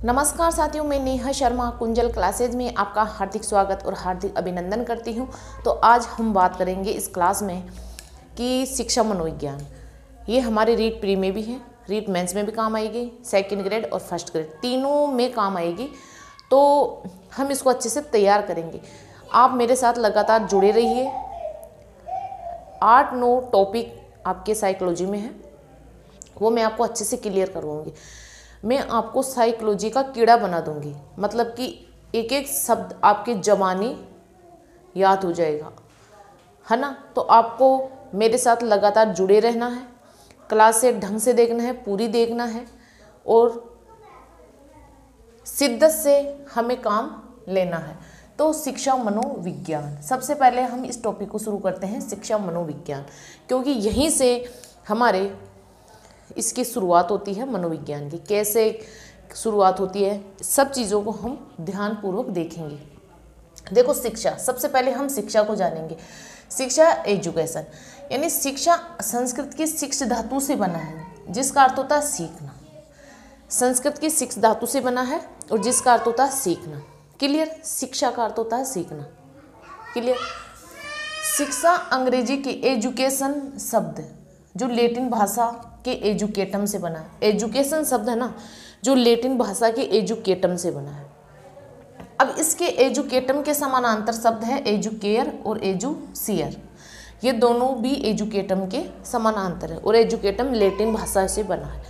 नमस्कार साथियों, मैं नेहा शर्मा कुंजल क्लासेज में आपका हार्दिक स्वागत और हार्दिक अभिनंदन करती हूँ। तो आज हम बात करेंगे इस क्लास में कि शिक्षा मनोविज्ञान ये हमारे रीट प्री में भी है, रीट मेंस में भी काम आएगी, सेकंड ग्रेड और फर्स्ट ग्रेड तीनों में काम आएगी। तो हम इसको अच्छे से तैयार करेंगे। आप मेरे साथ लगातार जुड़े रहिए। 8-9 टॉपिक आपके साइकोलॉजी में है, वो मैं आपको अच्छे से क्लियर करवाऊँगी। मैं आपको साइकोलॉजी का कीड़ा बना दूंगी, मतलब कि एक एक शब्द आपके ज़बानी याद हो जाएगा, है ना। तो आपको मेरे साथ लगातार जुड़े रहना है, क्लास से ढंग से देखना है, पूरी देखना है और शिद्दत से हमें काम लेना है। तो शिक्षा मनोविज्ञान, सबसे पहले हम इस टॉपिक को शुरू करते हैं, शिक्षा मनोविज्ञान, क्योंकि यहीं से हमारे इसकी शुरुआत होती है मनोविज्ञान की। कैसे शुरुआत होती है, सब चीज़ों को हम ध्यानपूर्वक देखेंगे। देखो, शिक्षा, सबसे पहले हम शिक्षा को जानेंगे। शिक्षा एजुकेशन, यानी शिक्षा संस्कृत की शिक्ष धातु से बना है, जिसका अर्थ होता है सीखना। संस्कृत की शिक्ष धातु से बना है और जिसका अर्थ होता है सीखना। क्लियर? शिक्षा का अर्थ होता है सीखना। क्लियर? शिक्षा अंग्रेजी की एजुकेशन शब्द जो लैटिन भाषा के एजुकेटम से बना है। एजुकेशन शब्द है ना, जो लैटिन भाषा के एजुकेटम से बना है। अब इसके एजुकेटम के समानांतर शब्द है एजुकेयर और एजुसियर। ये दोनों भी एजुकेटम के समानांतर है और एजुकेटम लैटिन भाषा से बना है।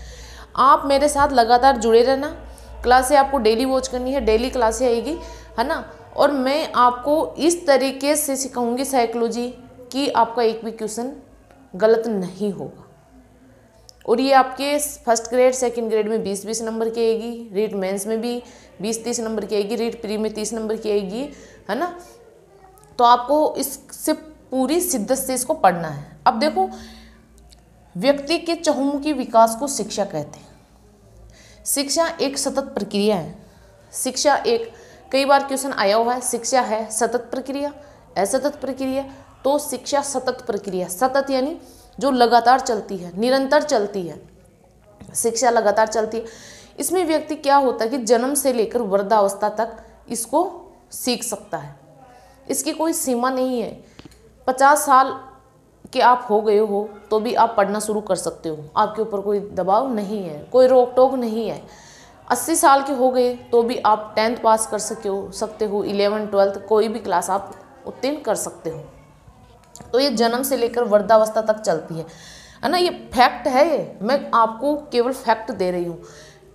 आप मेरे साथ लगातार जुड़े रहना। क्लासें आपको डेली वॉच करनी है, डेली क्लासें आएगी, है ना। और मैं आपको इस तरीके से सिखाऊंगी साइकोलॉजी कि आपका एक भी क्वेश्चन गलत नहीं होगा। और ये आपके फर्स्ट ग्रेड सेकंड ग्रेड में 20-20 नंबर की आएगी, रीट मेंस में भी 20-30 नंबर की आएगी, रीट प्री में 30 नंबर की आएगी, है ना। तो आपको इससे पूरी शिद्दत से इसको पढ़ना है। अब देखो, व्यक्ति के चहुमुखी विकास को शिक्षा कहते हैं। शिक्षा एक सतत प्रक्रिया है। शिक्षा एक, कई बार क्वेश्चन आया हुआ है, शिक्षा है सतत प्रक्रिया, असतत प्रक्रिया। तो शिक्षा सतत प्रक्रिया, सतत यानी जो लगातार चलती है, निरंतर चलती है, शिक्षा लगातार चलती है। इसमें व्यक्ति क्या होता है कि जन्म से लेकर वृद्धावस्था तक इसको सीख सकता है। इसकी कोई सीमा नहीं है। 50 साल के आप हो गए हो तो भी आप पढ़ना शुरू कर सकते हो, आपके ऊपर कोई दबाव नहीं है, कोई रोक टोक नहीं है। 80 साल के हो गए तो भी आप 10th पास कर सकते हो, 11th 12th कोई भी क्लास आप उत्तीर्ण कर सकते हो। तो ये जन्म से लेकर वृद्धावस्था तक चलती है ना। ये फैक्ट है, ये मैं आपको केवल फैक्ट दे रही हूँ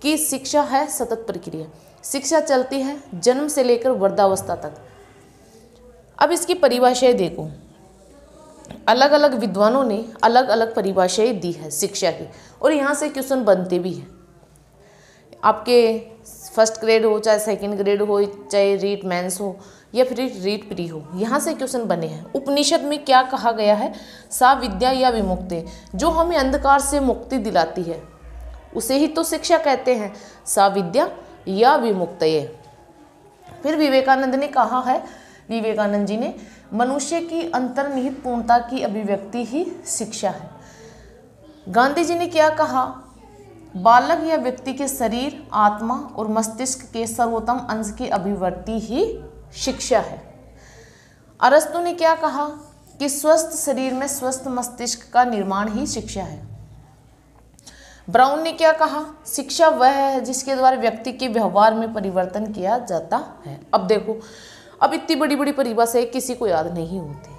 कि शिक्षा है सतत प्रक्रिया। शिक्षा चलती है जन्म से लेकर वृद्धावस्था तक। अब इसकी परिभाषाएं देखो, अलग अलग विद्वानों ने अलग अलग परिभाषाएं दी है शिक्षा की, और यहाँ से क्वेश्चन बनते भी हैं। आपके फर्स्ट ग्रेड हो, चाहे सेकंड ग्रेड हो, चाहे रीट मेंस हो या फिर रीट प्री हो, यहाँ से क्वेश्चन बने हैं। उपनिषद में क्या कहा गया है? सा विद्या या विमुक्ति, जो हमें अंधकार से मुक्ति दिलाती है उसे ही तो शिक्षा कहते हैं, सा विद्या या विमुक्ति। फिर विवेकानंद ने कहा है, विवेकानंद जी ने, मनुष्य की अंतर्निहित पूर्णता की अभिव्यक्ति ही शिक्षा है। गांधी जी ने क्या कहा? बालक या व्यक्ति के शरीर, आत्मा और मस्तिष्क के सर्वोत्तम अंश की अभिव्यक्ति ही शिक्षा है। अरस्तु ने क्या कहा कि स्वस्थ शरीर में स्वस्थ मस्तिष्क का निर्माण ही शिक्षा है। ब्राउन ने क्या कहा? शिक्षा वह है जिसके द्वारा व्यक्ति के व्यवहार में परिवर्तन किया जाता है। अब देखो, अब इतनी बड़ी बड़ी परिभाषाएं किसी को याद नहीं होती,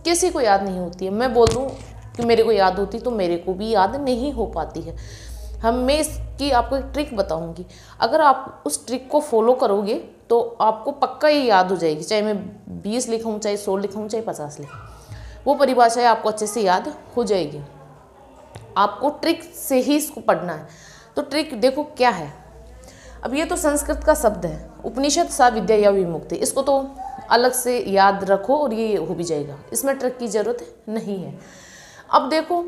किसी को याद नहीं होती है। मैं बोल दूं कि मेरे को याद होती तो मेरे को भी याद नहीं हो पाती है। मैं इसकी आपको एक ट्रिक बताऊंगी, अगर आप उस ट्रिक को फॉलो करोगे तो आपको पक्का ये याद हो जाएगी। चाहे मैं 20 लिखूँ, चाहे 100 लिखूँ, चाहे 50 लिखूँ, वो परिभाषाएं आपको अच्छे से याद हो जाएगी। आपको ट्रिक से ही इसको पढ़ना है। तो ट्रिक देखो क्या है। अब ये तो संस्कृत का शब्द है, उपनिषद सा विद्या या विमुक्ति, इसको तो अलग से याद रखो और ये हो भी जाएगा, इसमें ट्रिक की जरूरत नहीं है। अब देखो,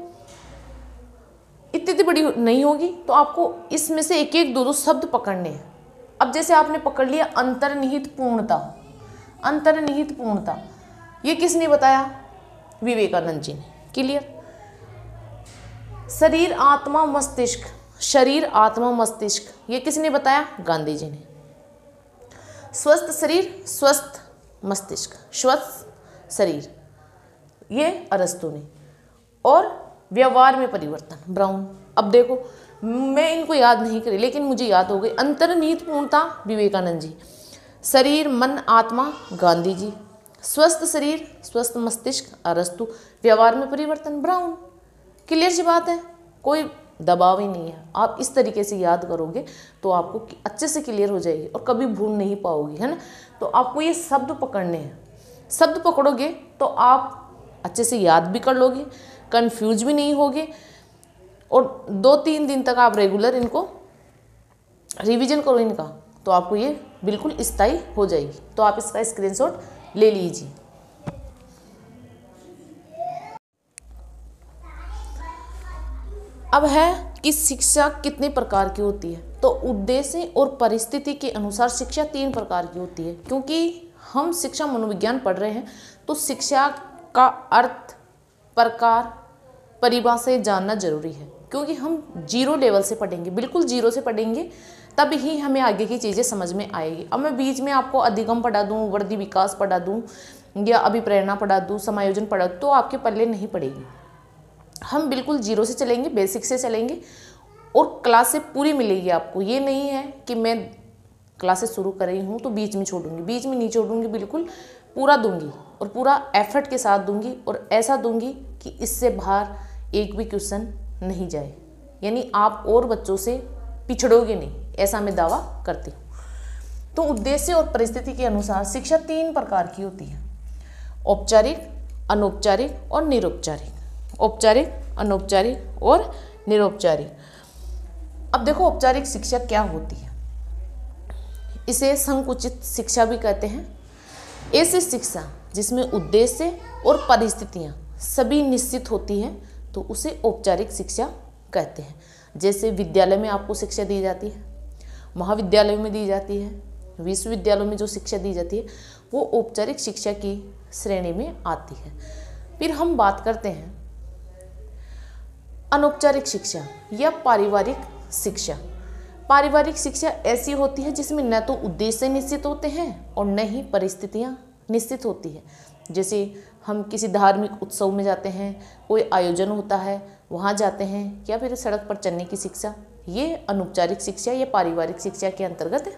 इतनी बड़ी नहीं होगी तो आपको इसमें से एक एक दो दो शब्द पकड़ने हैं। अब जैसे आपने पकड़ लिया अंतर्निहित पूर्णता, अंतर्निहित पूर्णता, ये किसने बताया? विवेकानंद जी ने। क्लियर? शरीर, आत्मा, मस्तिष्क, शरीर, आत्मा, मस्तिष्क, ये किसने बताया? गांधी जी ने। स्वस्थ शरीर, स्वस्थ मस्तिष्क, स्वस्थ शरीर, ये अरस्तु ने। और व्यवहार में परिवर्तन, ब्राउन। अब देखो मैं इनको याद नहीं करी लेकिन मुझे याद हो गई। अंतर्निहित पूर्णता, विवेकानंद जी। शरीर, मन, आत्मा, गांधी जी। स्वस्थ शरीर, स्वस्थ मस्तिष्क, अरस्तु। व्यवहार में परिवर्तन, ब्राउन। क्लियर सी बात है, कोई दबाव ही नहीं है। आप इस तरीके से याद करोगे तो आपको अच्छे से क्लियर हो जाएगी और कभी भूल नहीं पाओगे, है ना। तो आपको ये शब्द पकड़ने हैं। शब्द पकड़ोगे तो आप अच्छे से याद भी कर लोगे, कंफ्यूज भी नहीं होगे, और 2-3 दिन तक आप रेगुलर इनको रिवीजन करो इनका, तो आपको ये बिल्कुल स्थायी हो जाएगी। तो आप इसका स्क्रीनशॉट ले लीजिए। अब है कि शिक्षा कितने प्रकार की होती है। तो उद्देश्य और परिस्थिति के अनुसार शिक्षा 3 प्रकार की होती है। क्योंकि हम शिक्षा मनोविज्ञान पढ़ रहे हैं तो शिक्षा का अर्थ, प्रकार, परिभाषा जानना जरूरी है। क्योंकि हम 0 लेवल से पढ़ेंगे, बिल्कुल 0 से पढ़ेंगे, तब ही हमें आगे की चीज़ें समझ में आएगी। अब मैं बीच में आपको अधिगम पढ़ा दूँ, वर्दी विकास पढ़ा दूँ, या अभिप्रेरणा पढ़ा दूँ, समायोजन पढ़ा दूँ, तो आपके पल्ले नहीं पड़ेगी। हम बिल्कुल 0 से चलेंगे, बेसिक से चलेंगे, और क्लासें पूरी मिलेगी आपको। ये नहीं है कि मैं क्लासेस शुरू कर रही हूँ तो बीच में छोड़ूंगी, बीच में नहीं छोड़ूंगी, बिल्कुल पूरा दूंगी और पूरा एफर्ट के साथ दूंगी, और ऐसा दूंगी कि इससे बाहर एक भी क्वेश्चन नहीं जाए। यानी आप और बच्चों से पिछड़ोगे नहीं, ऐसा मैं दावा करती हूँ। तो उद्देश्य और परिस्थिति के अनुसार शिक्षा 3 प्रकार की होती है: औपचारिक, अनौपचारिक और निरौपचारिक। औपचारिक, अनौपचारिक और निरौपचारिक। अब देखो औपचारिक शिक्षा क्या होती है। इसे संकुचित शिक्षा भी कहते हैं। ऐसी शिक्षा जिसमें उद्देश्य और परिस्थितियां सभी निश्चित होती हैं तो उसे औपचारिक शिक्षा कहते हैं। जैसे विद्यालय में आपको शिक्षा दी जाती है, महाविद्यालय में दी जाती है, विश्वविद्यालयों में जो शिक्षा दी जाती है वो औपचारिक शिक्षा की श्रेणी में आती है। फिर हम बात करते हैं अनौपचारिक शिक्षा या पारिवारिक शिक्षा। पारिवारिक शिक्षा ऐसी होती है जिसमें न तो उद्देश्य निश्चित होते हैं और न ही परिस्थितियां निश्चित होती है। जैसे हम किसी धार्मिक उत्सव में जाते हैं, कोई आयोजन होता है, वहाँ जाते हैं, या फिर सड़क पर चलने की शिक्षा, ये अनौपचारिक शिक्षा या पारिवारिक शिक्षा के अंतर्गत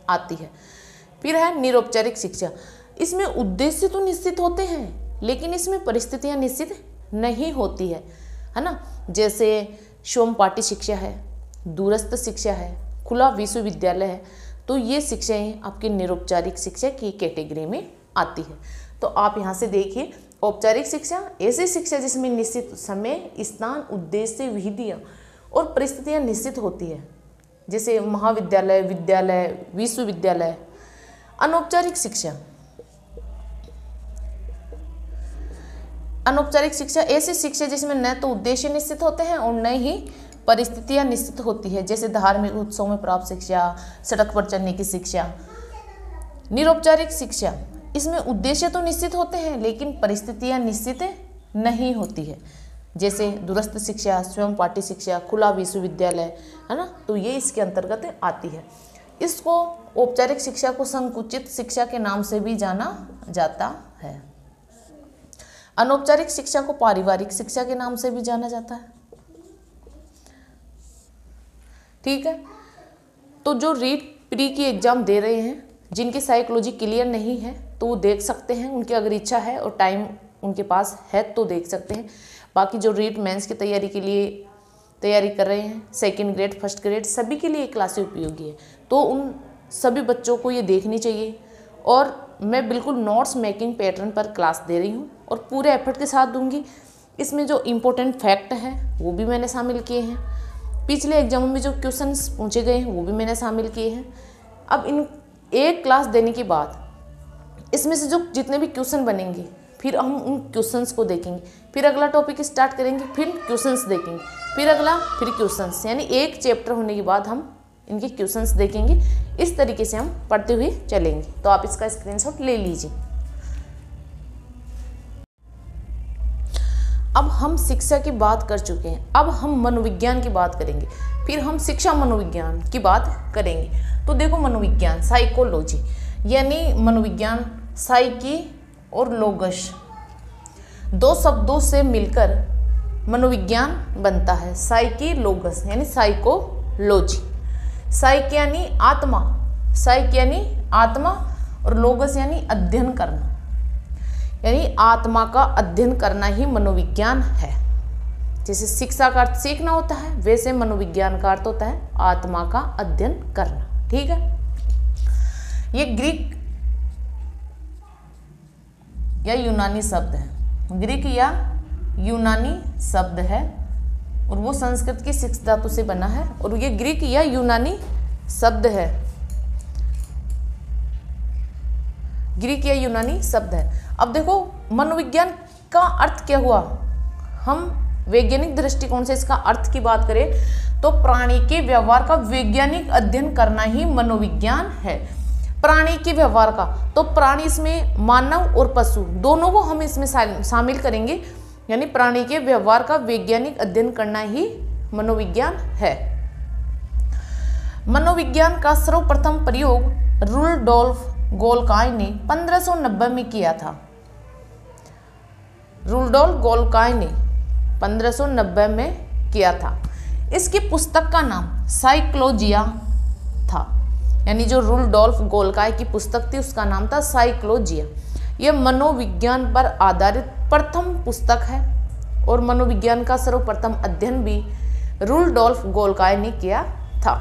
आती है। फिर है निरौपचारिक शिक्षा। इसमें उद्देश्य तो निश्चित होते हैं लेकिन इसमें परिस्थितियाँ निश्चित नहीं होती है ना। जैसे स्वयंपाठी शिक्षा है, दूरस्थ शिक्षा है, खुला विश्वविद्यालय है, तो ये शिक्षाएं आपकी निरौपचारिक शिक्षा की कैटेगरी में आती है। तो आप यहाँ से देखिए, औपचारिक शिक्षा ऐसी शिक्षा जिसमें निश्चित समय, स्थान, उद्देश्य, विधियाँ और परिस्थितियाँ निश्चित होती है, जैसे महाविद्यालय, विद्यालय, विश्वविद्यालय। अनौपचारिक शिक्षा, अनौपचारिक शिक्षा ऐसी शिक्षा जिसमें न तो उद्देश्य निश्चित होते हैं और न ही परिस्थितियां निश्चित होती है, जैसे धार्मिक उत्सव में प्राप्त शिक्षा, सड़क पर चलने की शिक्षा। निरौपचारिक शिक्षा, इसमें उद्देश्य तो निश्चित होते हैं लेकिन परिस्थितियां निश्चित नहीं होती है, जैसे दूरस्थ शिक्षा, स्वयंपाठी शिक्षा, खुला विश्वविद्यालय, है ना। तो ये इसके अंतर्गत आती है। इसको औपचारिक शिक्षा को संकुचित शिक्षा के नाम से भी जाना जाता है। अनौपचारिक शिक्षा को पारिवारिक शिक्षा के नाम से भी जाना जाता है। ठीक है, तो जो रीट प्री की एग्जाम दे रहे हैं, जिनकी साइकोलॉजी क्लियर नहीं है तो वो देख सकते हैं, उनकी अगर इच्छा है और टाइम उनके पास है तो देख सकते हैं। बाकी जो रीट मेंस की तैयारी के लिए तैयारी कर रहे हैं, 2nd ग्रेड, 1st ग्रेड, सभी के लिए क्लासें उपयोगी है, तो उन सभी बच्चों को ये देखनी चाहिए। और मैं बिल्कुल नोट्स मेकिंग पैटर्न पर क्लास दे रही हूँ और पूरे एफर्ट के साथ दूंगी। इसमें जो इम्पोर्टेंट फैक्ट हैं वो भी मैंने शामिल किए हैं, पिछले एग्जामों में जो क्वेश्चंस पूछे गए हैं वो भी मैंने शामिल किए हैं। अब इन एक क्लास देने के बाद इसमें से जो जितने भी क्वेश्चन बनेंगे फिर हम उन क्वेश्चंस को देखेंगे, फिर अगला टॉपिक स्टार्ट करेंगे, फिर क्वेश्चंस देखेंगे, फिर अगला, फिर क्वेश्चंस, यानी एक चैप्टर होने के बाद हम इनके क्वेश्चंस देखेंगे। इस तरीके से हम पढ़ते हुए चलेंगे। तो आप इसका स्क्रीनशॉट ले लीजिए। अब हम शिक्षा की बात कर चुके हैं, अब हम मनोविज्ञान की बात करेंगे, फिर हम शिक्षा मनोविज्ञान की बात करेंगे। तो देखो मनोविज्ञान, साइकोलॉजी, यानी मनोविज्ञान साइकी और लोगस, दो शब्दों से मिलकर मनोविज्ञान बनता है। साइकी लोगस यानी साइकोलॉजी। साइक यानी आत्मा, साइक यानी आत्मा, और लोगस यानी अध्ययन करना, यानी आत्मा का अध्ययन करना ही मनोविज्ञान है। जैसे शिक्षा का अर्थ सीखना होता है, वैसे मनोविज्ञान का अर्थ होता है आत्मा का अध्ययन करना। ठीक है, ये ग्रीक या यूनानी शब्द है, ग्रीक या यूनानी शब्द है, और वो संस्कृत की सिक्स धातु से बना है, और ये ग्रीक या यूनानी शब्द है, ग्रीक या यूनानी शब्द है। अब देखो मनोविज्ञान का अर्थ क्या हुआ, हम वैज्ञानिक दृष्टिकोण से इसका अर्थ की बात करें तो प्राणी के व्यवहार का वैज्ञानिक अध्ययन करना ही मनोविज्ञान है। प्राणी के व्यवहार का, तो प्राणी इसमें मानव और पशु दोनों को हम इसमें शामिल करेंगे, यानी प्राणी के व्यवहार का वैज्ञानिक अध्ययन करना ही मनोविज्ञान है। मनोविज्ञान का सर्वप्रथम प्रयोग रुडोल्फ गोल्काई ने 1590 में किया था। रुडोल्फ गोल्काई ने 1590 में किया था। इसकी पुस्तक का नाम साइकोलॉजिया था, यानी जो रुडोल्फ गोल्काई की पुस्तक थी उसका नाम था साइकोलॉजिया। यह मनोविज्ञान पर आधारित प्रथम पुस्तक है, और मनोविज्ञान का सर्वप्रथम अध्ययन भी रुडोल्फ गोल्काई ने किया था।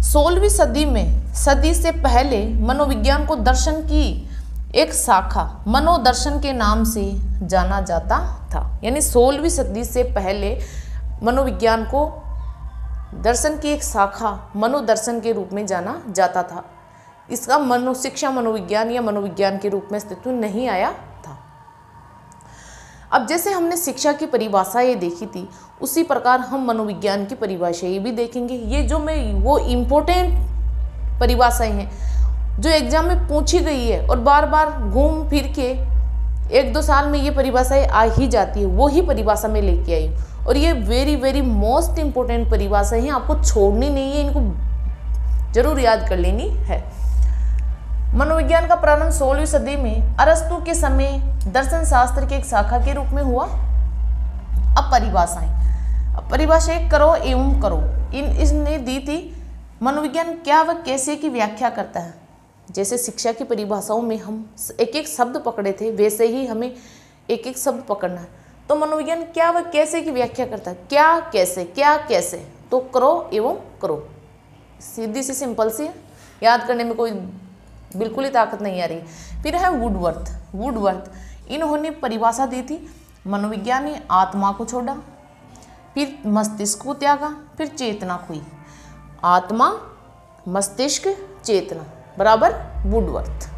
16वीं सदी में, सदी से पहले मनोविज्ञान को दर्शन की एक शाखा मनोदर्शन के नाम से जाना जाता था। यानी 16वीं सदी से पहले मनोविज्ञान को दर्शन की एक शाखा मनोदर्शन के रूप में जाना जाता था। इसका शिक्षा मनोविज्ञान या मनोविज्ञान के रूप में अस्तित्व नहीं आया था। अब जैसे हमने शिक्षा की परिभाषा ये देखी थी, उसी प्रकार हम मनोविज्ञान की परिभाषाएं भी देखेंगे। ये जो वो इम्पोर्टेंट परिभाषाएं हैं जो एग्जाम में पूछी गई है, और बार बार घूम फिर के 1-2 साल में ये परिभाषाएं आ ही जाती है, वो ही परिभाषा में लेके आई हूँ। और ये वेरी वेरी मोस्ट इम्पोर्टेंट परिभाषाएं हैं, आपको छोड़नी नहीं है, इनको जरूर याद कर लेनी है। मनोविज्ञान का प्रारंभ 16वीं सदी में अरस्तु के समय दर्शन शास्त्र की एक शाखा के रूप में हुआ। अब परिभाषाएं करो एवं करो, इसने दी थी। मनोविज्ञान क्या व कैसे की व्याख्या करता है। जैसे शिक्षा की परिभाषाओं में हम एक एक शब्द पकड़े थे, वैसे ही हमें एक एक शब्द पकड़ना है। तो मनोविज्ञान क्या व कैसे की व्याख्या करता है। क्या कैसे, क्या कैसे, तो करो एवं करो, सीधी सी सिंपल सी, याद करने में कोई बिल्कुल ही ताकत नहीं आ रही। फिर है वुडवर्थ, इन्होंने परिभाषा दी थी। मनोविज्ञान ने आत्मा को छोड़ा, फिर मस्तिष्क को त्यागा, फिर चेतना खोई। आत्मा, मस्तिष्क, चेतना बराबर वुडवर्थ।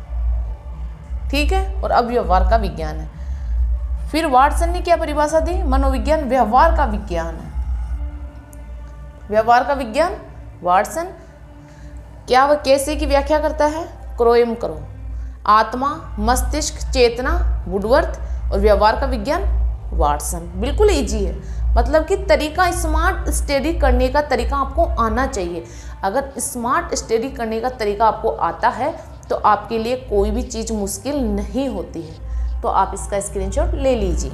ठीक है, और अब व्यवहार का विज्ञान है। फिर वाटसन ने क्या परिभाषा दी, मनोविज्ञान व्यवहार का विज्ञान है। व्यवहार का विज्ञान वाटसन। क्या व कैसे की व्याख्या करता है, करो एवं करो। आत्मा, मस्तिष्क, चेतना वुडवर्थ, और व्यवहार का विज्ञान वाटसन। बिल्कुल इजी है, मतलब कि तरीका, स्मार्ट स्टडी करने का तरीका आपको आना चाहिए। अगर स्मार्ट स्टडी करने का तरीका आपको आता है तो आपके लिए कोई भी चीज़ मुश्किल नहीं होती है। तो आप इसका स्क्रीनशॉट ले लीजिए।